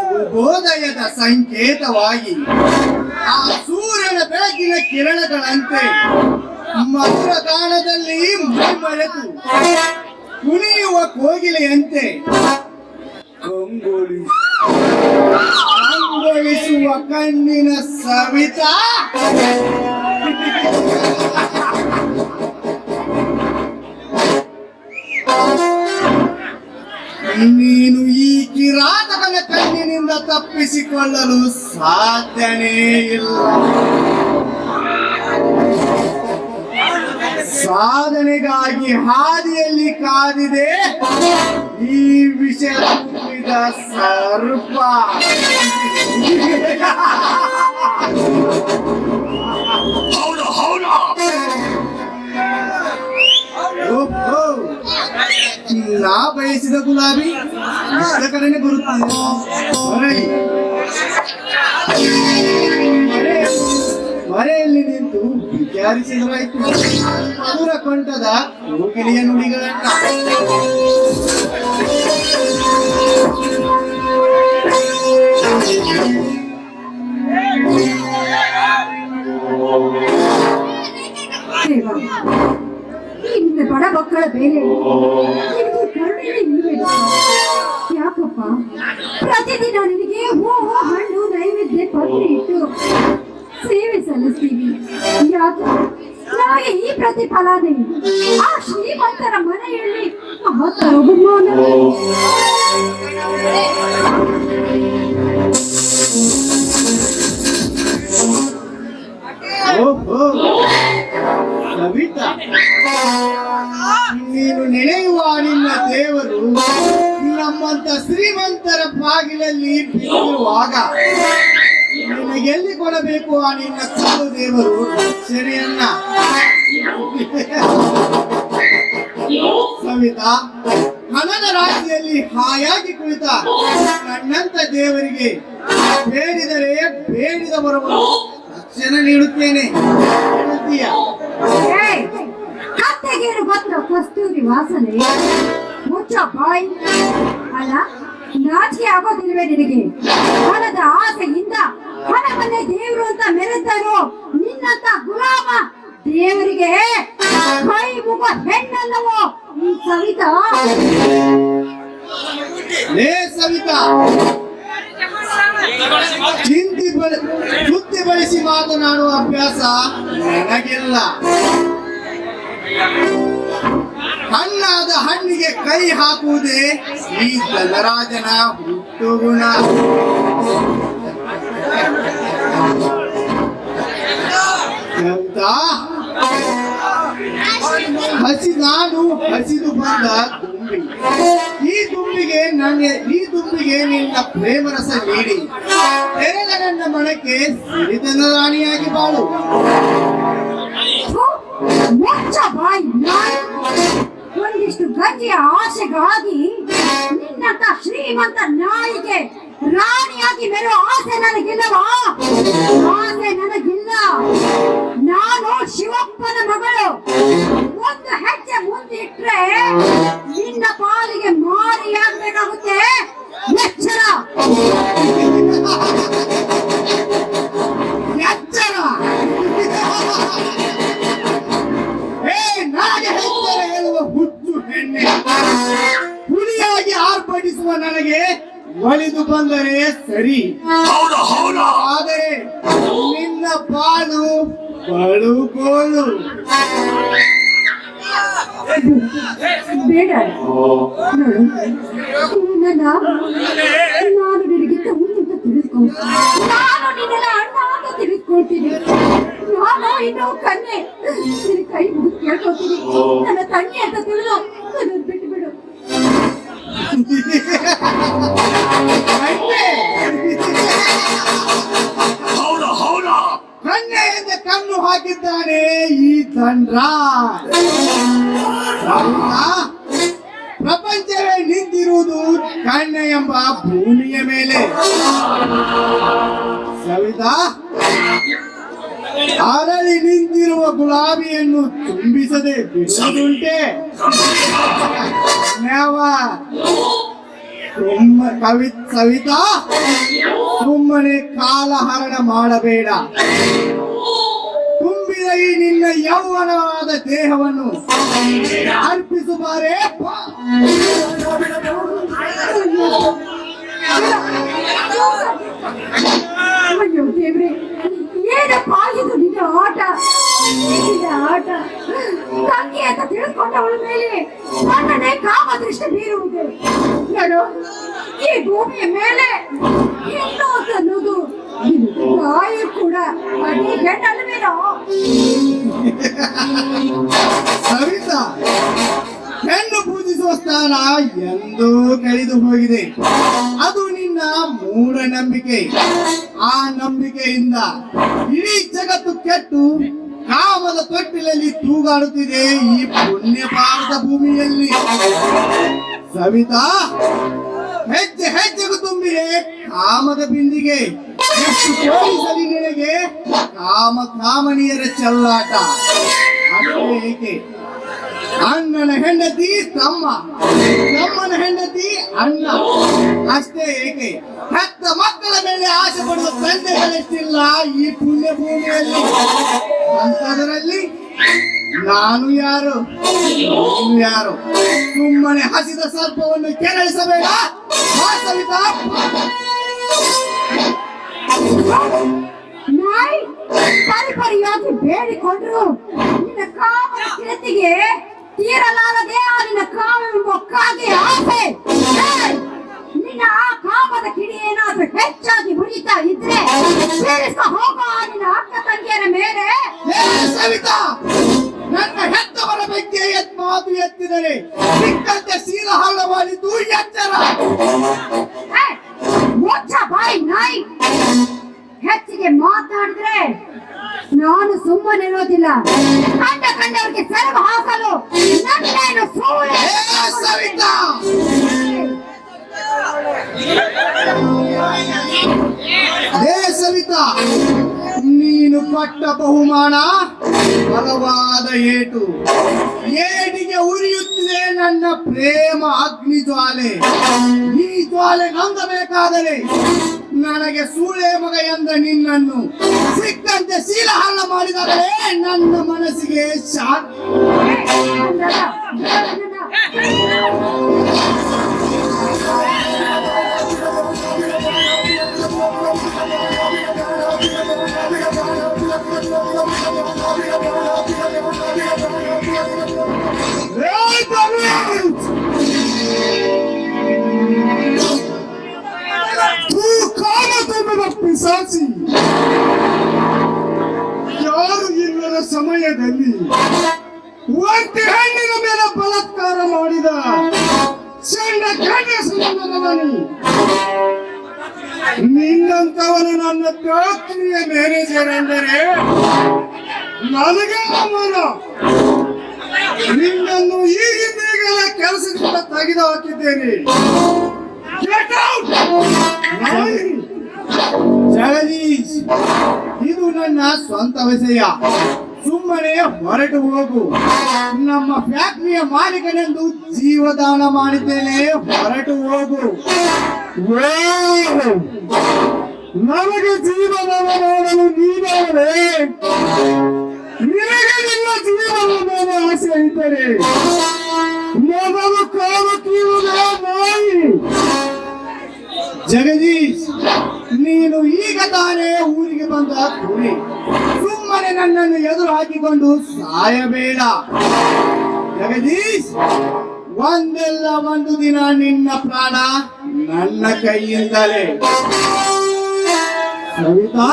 ಶುಭೋದಯದ ಸಂಕೇತವಾಗಿ ಆ ಸೂರ್ಯನ ಬೆಳಕಿನ ಕಿರಣಗಳಂತೆ ಮಧುರ ಗಾನದಲ್ಲಿ ಮರೆತು ಕುಣಿಯುವ ಕೋಗಿಲೆಯಂತೆ ಕಂಗೊಳಿಸುವ ಕಣ್ಣಿನ ಸವಿತಾ ನೀನು ಈ ಕಿರಾತಕನ ಕಣ್ಣಿನಿಂದ ತಪ್ಪಿಸಿಕೊಳ್ಳಲು ಸಾಧ್ಯನೇ ಇಲ್ಲ. ಸಾಧನೆಗಾಗಿ ಹಾದಿಯಲ್ಲಿ ಕಾದಿದೆ ಈ ವಿಷಯ ತುಂಬಿದ ಸರ್ಪ. ನಾ ಬಯಸಿದ ಗುಲಾಬಿ ಇಷ್ಟ ಕಡೆನೆ ಬರುತ್ತದೆ. ಮರೆಯಲ್ಲಿ ನಿಂತು ವಿಚಾರಿಸಿದ್ರಾಯ್ತು ಮಧುರ ಕಂಠದ ಕೋಗಿಲೆಯ ನುಡಿಗಳನ್ನ. ಇನ್ನು ಬಡ ಮಕ್ಕಳ ಬೇರೆ ಯಾಕಪ್ಪ ಪ್ರತಿದಿನ ನಿನಗೆ ಹೂವು ಹಣ್ಣು ನೈವೇದ್ಯ ಕೊಟ್ಟು ಇಟ್ಟು ಸೇವೆ ಸಲ್ಲಿಸ್ತೀವಿ. ಯಾಕೆ ನಮಗೆ ಈ ಪ್ರತಿಫಲನೆ ಆ ಶ್ರೀಮಂತರ ಮನೆಯಲ್ಲಿ ಮಹತ್ತರ ಬಹುಮಾನ. ನೀನು ನೆನೆಯುವ ನಿನ್ನ ದೇವರು ನಮ್ಮಂತ ಶ್ರೀಮಂತರ ಬಾಗಿಲಲ್ಲಿ ಬಿದ್ದಿರುವಾಗ ನಿನಗೆಲ್ಲಿ ಕೊಡಬೇಕು ಆ ನಿನ್ನ ಕಾಲು ದೇವರು ಸರಿಯನ್ನ. ಸವಿತಾ, ಹಣದ ರಾಶಿಯಲ್ಲಿ ಹಾಯಾಗಿ ಕುಳಿತ ನನ್ನಂತ ದೇವರಿಗೆ ಬೇಡಿದರೆ ಬೇಡಿದ ಬರಬಹುದು ರಕ್ಷಣೆ ನೀಡುತ್ತೇನೆ. ಕತ್ತೆಗೇನು ಗೊತ್ತ ಕಸ್ತೂರಿ ವಾಸನೆ ಮುಚ್ಚ ಬಾಯ್. ಅಲ್ಲ ನಾಚಿಕೆ ಆಗೋದಿಲ್ವೇ ನಿನಗೆ? ಹಣದ ಆಸೆಯಿಂದ ಹಣವನ್ನೇ ದೇವರು ಅಂತ ಮೆರೆತರು ನಿನ್ನಂತ ಗುಲಾಮ ದೇವರಿಗೆ ಕೈ ಮುಗ ಹೆಣ್ಣಲ್ಲವೋ ಈ ಸವಿತಾ? ಸವಿತಾ, ಬುದ್ಧಿ ಬಳಸಿ ಮಾತನಾಡುವ ಅಭ್ಯಾಸ ನನಗಿಲ್ಲ. ಹಣ್ಣಾದ ಹಣ್ಣಿಗೆ ಕೈ ಹಾಕುವುದೇ ಈ ಧನರಾಜನ ಹುಟ್ಟುಗುಣ. ನಾನು ಹಸಿದು ಬಂದ ತುಂಬಿ ಈ ದುಂಬಿಗೆ ನಿನ್ನ ಪ್ರೇಮರಸ ನೀಡಿ ತೆರೆದ ನನ್ನ ಮನಕ್ಕೆ ಸಿರಿತನ ರಾಣಿಯಾಗಿ ಬಾಳು. ಗಂಜಿಯ ಆಸೆಗಾಗಿ ನಿನ್ನಂತ ಶ್ರೀಮಂತ ನಾಯಿಗೆ ರಾಣಿಯಾಗಿ ಮೆರೋ ಆಸೆ ನನಗಿಲ್ಲವಾ? ಆಸೆ ನನಗಿಲ್ಲ. ನಾನು ಶಿವಪ್ಪನ ಮಗಳು. ಒಂದು ಹೆಜ್ಜೆ ಮುಂದಿಟ್ರೆ ನಿನ್ನ ಪಾಲಿಗೆ ಮಾರಿಯಾಗಬೇಕಾಗುತ್ತೆ. ಎಚ್ಚರ! ಎಚ್ಚರ! ನನಗೆ ಹೆಜ್ಜೆ ಹೇಳುವ ಹುಚ್ಚು ಹೆಣ್ಣೆ, ಹುಲಿಯಾಗಿ ಆರ್ಭಟಿಸುವ ನನಗೆ ಒಲಿದು ಬಂದರೆ ಸರಿ, ಆದರೆ ನಿನ್ನ ಬಾಳು ಬಳುಗೋಳು. ಬೇಡ ನೋಡು, ನಾನು ನಿನಗಿಂತ ಮುಂದೆ ತಿಳಿದುಕೊ. ನಾನು ನಿನ್ನ ಅಣ್ಣ ಅಂತ ತಿಳಿದುಕೊಳ್ತೀನಿ. ನಾನು ಇನ್ನು ಕನ್ಯೆ. ನಿನ್ನ ಕೈ ಮುಗಿದು ಕೇಳ್ಕೊತೀನಿ, ನನ್ನ ತಂಗಿ ಅಂತ ತಿಳಿದು ನನ್ನ ಬಿಟ್ಟು ಬಿಡು. ಕನ್ಯೆಯಿಂದ ಕಣ್ಣು ಹಾಕಿದ್ದಾನೆ ಈ ದಂಡ್ರ. ಪ್ರಪಂಚವೇ ನಿಂತಿರುವುದು ಕನ್ಯೆ ಎಂಬ ಭೂಮಿಯ ಮೇಲೆ. ಸವಿತಾ, ಅರಳಿ ನಿಂತಿರುವ ಗುಲಾಬಿಯನ್ನು ತುಂಬಿಸದೆ ಬಿಡುವುದುಂಟೆ? ಸವಿತಾ, ಸುಮ್ಮನೆ ಕಾಲಹರಣ ಮಾಡಬೇಡ. ತುಂಬಿದ ಈ ನಿನ್ನ ಯೌವನವಾದ ದೇಹವನ್ನು ಅರ್ಪಿಸುವಾರೆ. ಅಯ್ಯೋ ದೇವ್ರೆ, ಏನಪ್ಪ ಇದು ನಿನ್ನ ಆಟ? ನಿನ್ನ ಆಟ ತಂಗಿ ಅಂತ ತಿಳ್ಕೊಂಡವಳ ಮೇಲೆ ನನ್ನನ್ನೇ ಕಾಮ ದೃಷ್ಟಿ ಬೀರುವುದು. ನೋಡು, ಈ ಭೂಮಿಯ ಮೇಲೆ ಇನ್ನೊಂದು ಅನ್ನೋದು ತಾಯಿ ಕೂಡ ಅದೇ ಹೆಣ್ಣಲ್ವೇನೋ? ಸವಿತಾ, ಹೆಣ್ಣು ಪೂಜಿಸುವ ಸ್ಥಾನ ಎಂದೂ ಕಳೆದು ಹೋಗಿದೆ. ಅದು ನಿನ್ನ ಮೂಢನಂಬಿಕೆ. ಆ ನಂಬಿಕೆಯಿಂದ ಇಡೀ ಜಗತ್ತು ಕೆಟ್ಟು ಕಾಮದ ತೊಟ್ಟಿಲಲ್ಲಿ ತೂಗಾಡುತ್ತಿದೆ ಈ ಪುಣ್ಯ ಭಾರತ ಭೂಮಿಯಲ್ಲಿ. ಸವಿತಾ, ಹೆಜ್ಜೆ ಹೆಜ್ಜೆಗೂ ತುಂಬಿದೆ ಕಾಮದ ಬಿಂದಿಗೆ. ಎಷ್ಟು ತೋರಿಸಲಿ ನಿನಗೆ ಕಾಮನಿಯರ ಚೆಲ್ಲಾಟ. ಅಷ್ಟೇ ಏಕೆ, ಅಣ್ಣನ ಹೆಂಡತಿ ತಮ್ಮ, ತಮ್ಮನ ಹೆಂಡತಿ ಅಣ್ಣ. ಅಷ್ಟೇ ಏಕೆ, ಹೆತ್ತ ಮಕ್ಕಳ ಮೇಲೆ ಆಸೆ ಪಡುವ ತಂದೆಗಳೆಷ್ಟಿಲ್ಲ ಈ ಪುಣ್ಯ ಭೂಮಿಯಲ್ಲಿ. ಅಂಥದರಲ್ಲಿ ನಾನು ಯಾರು, ನೀನು ಯಾರು? ಸುಮ್ಮನೆ ಹಸಿದ ಸರ್ಪವನ್ನು ಕೆರಳಿಸಬೇಡ. ಸವಿತಾ, ನಾಯಿ ಪರಿಪರಿಯಾಗಿ ಬೇಡಿಕೊಂಡ್ರು ನಿನ್ನ ಕಾಮದ ಕೀರ್ತಿಗೆ ತೀರಲಾರದೆ ಆ ನಿನ್ನ ಕಾಮದ ಮೊಕ್ಕಾಗಿ ಆಸೆ. ನಿನ್ನ ಆ ಕಾಮದ ಕಿಡಿ ಏನಾದ್ರೂ ಹೆಚ್ಚಾಗಿ ಮುರಿತಾ ಇದ್ರೆ ಸೇರಿಸ್ಕೊ ಹೋಗೋ ನಿನ್ನ ಅಕ್ಕ ತಂಗಿಯರ ಮೇಲೆ. ಸವಿತಾ, ನನ್ನ ಹೆತ್ತವರ ಬಗ್ಗೆ ಮಾತು ಎತ್ತಿದರೆ ಸಿಕ್ಕಂತೆ ಶೀಲ ಹಳ್ಳ ಮಾಡಿದ್ದು ಎಚ್ಚರ. ಮುಚ್ಚ ಬಾಯಿ ನಾಯಿ. ಹೆಚ್ಚಿಗೆ ಮಾತಾಡಿದ್ರೆ ನಾನು ಸುಮ್ಮನಿರೋದಿಲ್ಲ. ಕಂಡವರಿಗೆ ಸೆರಗು ಹಾಕಲು ನನ್ನೇನು ಸೂಳೆ. ಸವಿತಾ, ಸವಿತಾ, ನೀನು ಪಟ್ಟ ಬಹುಮಾನ ಬಲವಾದ ಏಟು. ಏಟಿಗೆ ಉರಿಯುತ್ತಿದೆ ನನ್ನ ಪ್ರೇಮ ಅಗ್ನಿ ಜ್ವಾಲೆ. ಈ ಜ್ವಾಲೆ ನಂದಬೇಕಾದರೆ ನನಗೆ ಸೂಳೆ ಮಗ ಎಂದ ನಿನ್ನನ್ನು ಸಿಕ್ಕಂತೆ ಶೀಲ ಹಳ್ಳ ಮಾಡಿದರೆ ನನ್ನ ಮನಸ್ಸಿಗೆ ಶಾಂತಿ. ಪಿಸಾಚಿ, ಯಾರು ಇಲ್ಲದ ಸಮಯದಲ್ಲಿ ಒಂಟಿ ಹೆಣ್ಣಿನ ಮೇಲೆ ಬಲಾತ್ಕಾರ ಮಾಡಿದ ಸಣ್ಣ ಗಂಡಸನವನು. ನಿನ್ನಂತವನು ನನ್ನ ಫ್ಯಾಕ್ಟರಿಯ ಮ್ಯಾನೇಜರ್ ಎಂದರೆ ನನಗೆ ಅವಮಾನ. ನಿನ್ನನ್ನು ಈಗಿಂದೀಗಲೇ ಕೆಲಸದಿಂದ ತೆಗೆದು ಹಾಕಿದ್ದೇನೆ. Get out! ಜಗದೀಶ್, ಇದು ನನ್ನ ಸ್ವಂತ ವಿಷಯ. ಸುಮ್ಮನೆ ಹೊರಟು ಹೋಗು. ನಮ್ಮ ಫ್ಯಾಕ್ಟರಿಯ ಮಾಲೀಕನೆಂದು ಜೀವದಾನ ಮಾಡಿದ್ದೇನೆ. ಹೊರಟು ಹೋಗು. ನಮಗೆ ಜೀವದಾನ ಮಾಡಲು ನೀನಾದರೆ ನಿನಗೆ ನಿನ್ನ ಜೀವನದ ಮೇಲೆ ಆಸೆ ಇದ್ದರೆ ಮೊದಲು ಕಾಲು ಕೀಳುವುದೇ ನಾಯಿ. ಜಗದೀಶ್, ನೀನು ಈಗ ತಾನೇ ಊರಿಗೆ ಬಂದ ಕುರಿ. ಸುಮ್ಮನೆ ನನ್ನನ್ನು ಎದುರು ಹಾಕಿಕೊಂಡು ಸಾಯಬೇಡ. ಜಗದೀಶ್, ಒಂದೆಲ್ಲ ಒಂದು ದಿನ ನಿನ್ನ ಪ್ರಾಣ ನನ್ನ ಕೈಯಿಂದಲೇ. ಸವಿತಾ,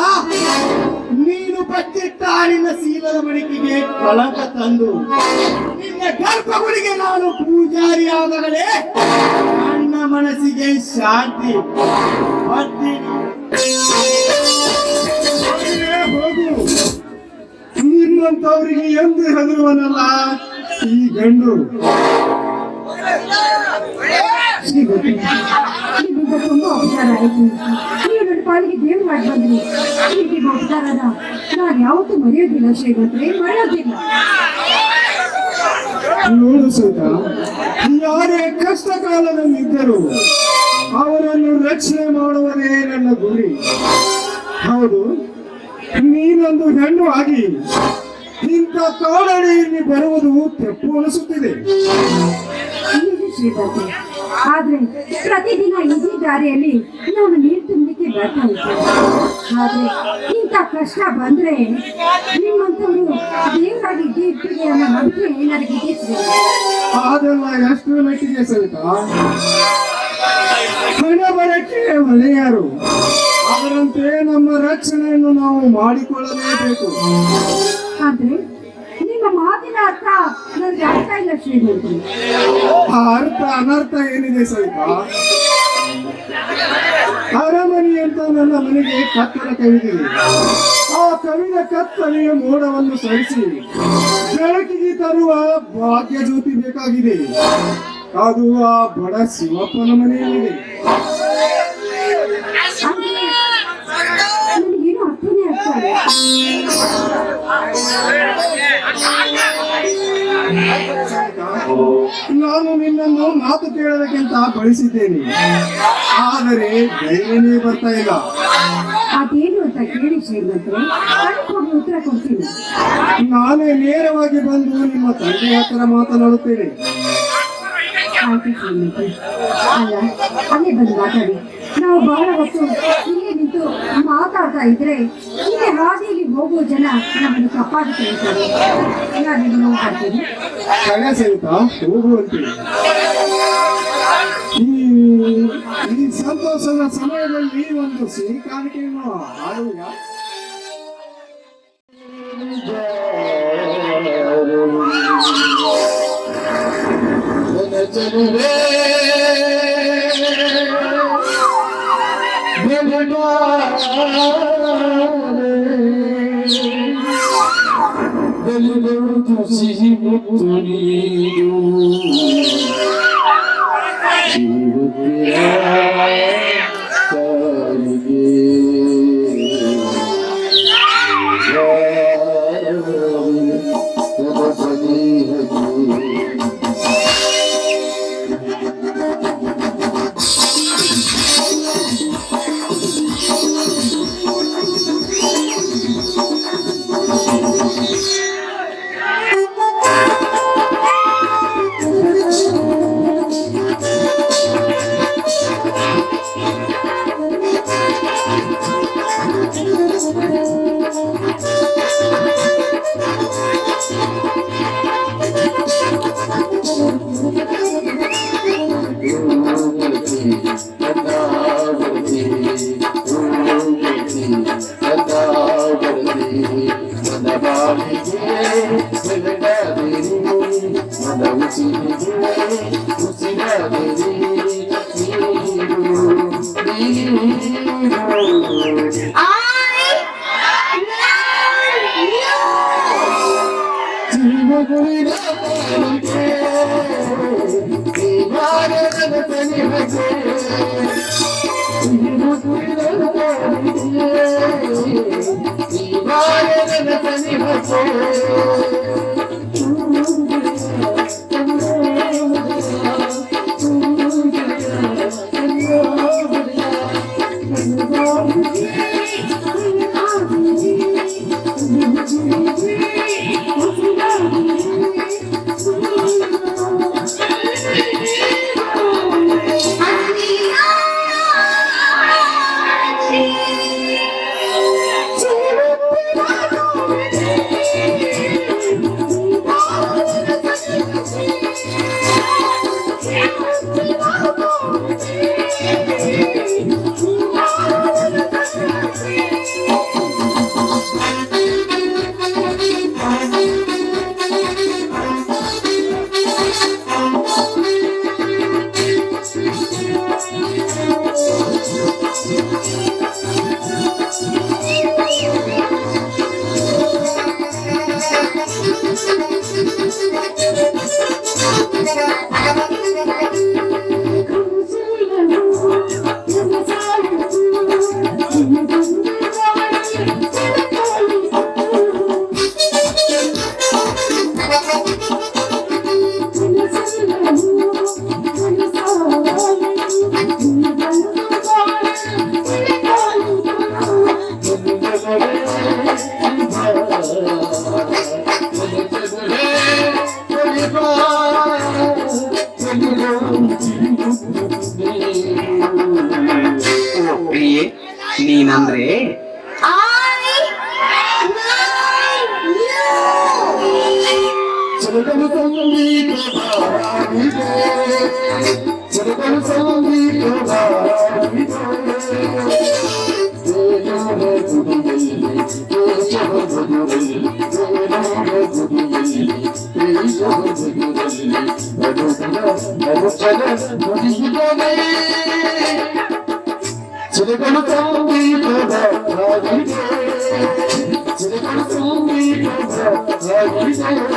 ನೀನು ಬಚ್ಚಿಟ್ಟ ನಿನ್ನ ಶೀಲದ ಮಡಿಕೆಗೆ ಕಳಂಕ ತಂದು ನಿನ್ನ ಗರ್ಭಗುಡಿಗೆ ನಾನು ಪೂಜಾರಿ ಆದಾಗಲೇ ನನ್ನ ಮನಸ್ಸಿಗೆ ಶಾಂತಿ. ಹೋಗು. ನಿನ್ನಂತವರಿಗೆ ಎಂದು ಹೆದರುವನಲ್ಲ ಈ ಗಂಡು. ನಿಮ್ಮಿಂದ ತುಂಬಾ ಉಪಚಾರ ಆಯ್ತು. ನೀವು ನನ್ನ ಪಾಲಿಗೆ ದೇವ್ರು ಮಾಡಿ ಬಂದ್ರಿ. ಹೀಗೆ ಉಪಚಾರದ ನಾನು ಯಾವತ್ತೂ ಮರೆಯೋದಿಲ್ಲ ಶ್ರೀಮಂತ್ರಿ, ಮರೆಯೋದಿಲ್ಲ. ನೋಡು ಸೀತಾ, ಯಾರೇ ಕಷ್ಟ ಕಾಲದಲ್ಲಿದ್ದರೂ ಅವರನ್ನು ರಕ್ಷಣೆ ಮಾಡುವುದೇ ನನ್ನ ಗುರಿ. ಹೌದು, ನೀನೊಂದು ಹೆಣ್ಣು ಆಗಿ ಇಂಥ ಕಾಡಡಿಯಲ್ಲಿ ಬರುವುದು ತಪ್ಪು ಅನಿಸುತ್ತಿದೆ. ಹೀಗೆ ಶ್ರೀಮಂತ್ರಿ, ಆದ್ರೆ ಪ್ರತಿದಿನ ಇದೇ ದಾರಿಯಲ್ಲಿ ನಾನು ನೀರು ತುಂಬಲಿಕ್ಕೆ ಬರ್ತಾ ಇದ್ದೆ. ಆದ್ರೆ ಇಂಥ ಕಷ್ಟ ಬಂದ್ರೆ ನಿಮ್ಮಂತವರು ದೇವರಾಗಿ ಇಟ್ಟಿಗೆ ಅನ್ನೋ ನಂಬಿಕೆ ನನಗೆ ಅದೆಲ್ಲ ಎಷ್ಟು ಮಟ್ಟಿಗೆ ಸವಿತಾ? ಹಣ ಬರಕ್ಕೆ ಒಳ್ಳೆಯರು, ಅದರಂತೆ ನಮ್ಮ ರಕ್ಷಣೆಯನ್ನು ನಾವು ಮಾಡಿಕೊಳ್ಳಲೇಬೇಕು. ಆದ್ರೆ ನಿಮ್ಮ ಮಾತಿನ ಅರ್ಥ ನನಗೆ ಅರ್ಥ ಇಲ್ಲ ಶ್ರೀಮಂತ್ರಿ. ಆ ಅರ್ಥ ಅನರ್ಥ ಏನಿದೆ ಸವಿತಾ? ಅರಮನೆ ಅಂತ ನನ್ನ ಮನೆಗೆ ಕತ್ತಲ ಕವಿದಿದೆ. ಆ ಕವಿದ ಕತ್ತಲೆಯ ಮೋಡವನ್ನು ಸರಿಸಿ ಬೆಳಕಿಗೆ ತರುವ ಭಾಗ್ಯ ಜ್ಯೋತಿ ಬೇಕಾಗಿದೆ. ಅದು ಆ ಬಡ ಶಿವಪ್ಪನ ಮನೆಯಲ್ಲಿದೆ. ನನಗೇನು ಅರ್ಥನೇ ಆಗ್ತಾ ನಾನು ನಿನ್ನನ್ನು ಮಾತು ಕೇಳೋದಕ್ಕಿಂತ ಬಳಸಿದ್ದೇನೆ, ಆದರೆ ಧೈರ್ಯನೇ ಬರ್ತಾ ಇಲ್ಲ. ಅದೇನು ಅಂತ ಕೇಳಿ ಶ್ರೀಮಂತ್ರೆ, ಅದಕ್ಕೋಗಿ ಉತ್ತರ ಕೊಡ್ತೀನಿ. ನಾನೇ ನೇರವಾಗಿ ಬಂದು ನಿಮ್ಮ ತಂದೆ ಹತ್ತಿರ ಮಾತನಾಡುತ್ತೇನೆ. ಆಯ್ತು ಶ್ರೀಮಂತ್ರಿ. ಅಲ್ಲ, ಅಲ್ಲೇ ಬಂದು ಮಾತಾಡಿ. ನಾವು ಬಹಳ ಹೊತ್ತು ಇಲ್ಲೇ ನಿಂತು ಮಾತಾಡ್ತಾ ಇದ್ರೆ ಇಲ್ಲೇ ಹಾದಿಯಲ್ಲಿ ಹೋಗುವ ಜನ ನಮ್ಮನ್ನು ತಪ್ಪಾಗಿ ತಿಳಿತಾರೆ. ನಾನು ನಿಮ್ಮನ್ನು ಮಾತಾಡ್ತೀನಿ. ಕಡೆ ಸಹಿತ ಹೋಗುವಂತೆ. ಈ ಸಂತೋಷದ ಸಮಯದಲ್ಲಿ ಒಂದು ಸಿಹಿ ಕಾಣಿಕೆಯನ್ನು ಹಾಡುವ. ಮಗುವಿನ ಪಾಲಿಗೆ ನೀನಾರೆ ನನ್ನ ಸನಿಹಕ್ಕೆ ಮಗುವಿನ ಪಾಲಿಗೆ ನೀನಾರೆ ನನ್ನ ಸನಿಹಕ್ಕೆ ಪ್ರಿಯೆ, ನೀನಂದ್ರೆ ಚಿರಕಲು ಸಂಗೀತ ಚಿರಕಲು ಸಂಗೀತ ಚಿರಕಲು ಸಂಗೀತ ಚಿರಕಲು ಸಂಗೀತ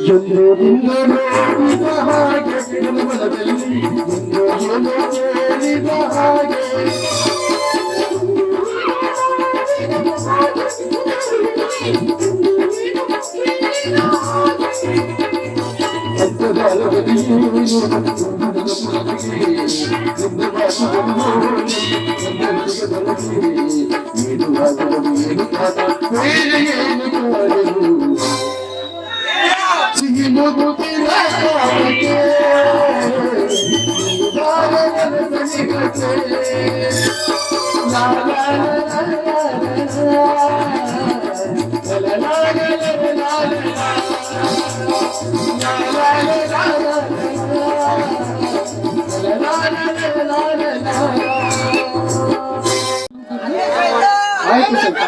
ಎಂದು ನಿನ್ನ ನೋಡಿದ ಹಾಗೆ ಮನದಲ್ಲಿ ಎಂದು ಹೇಳಿದ ಹಾಗೆ la la la la ಆಯ್ತು ಸ್ವಲ್ಪ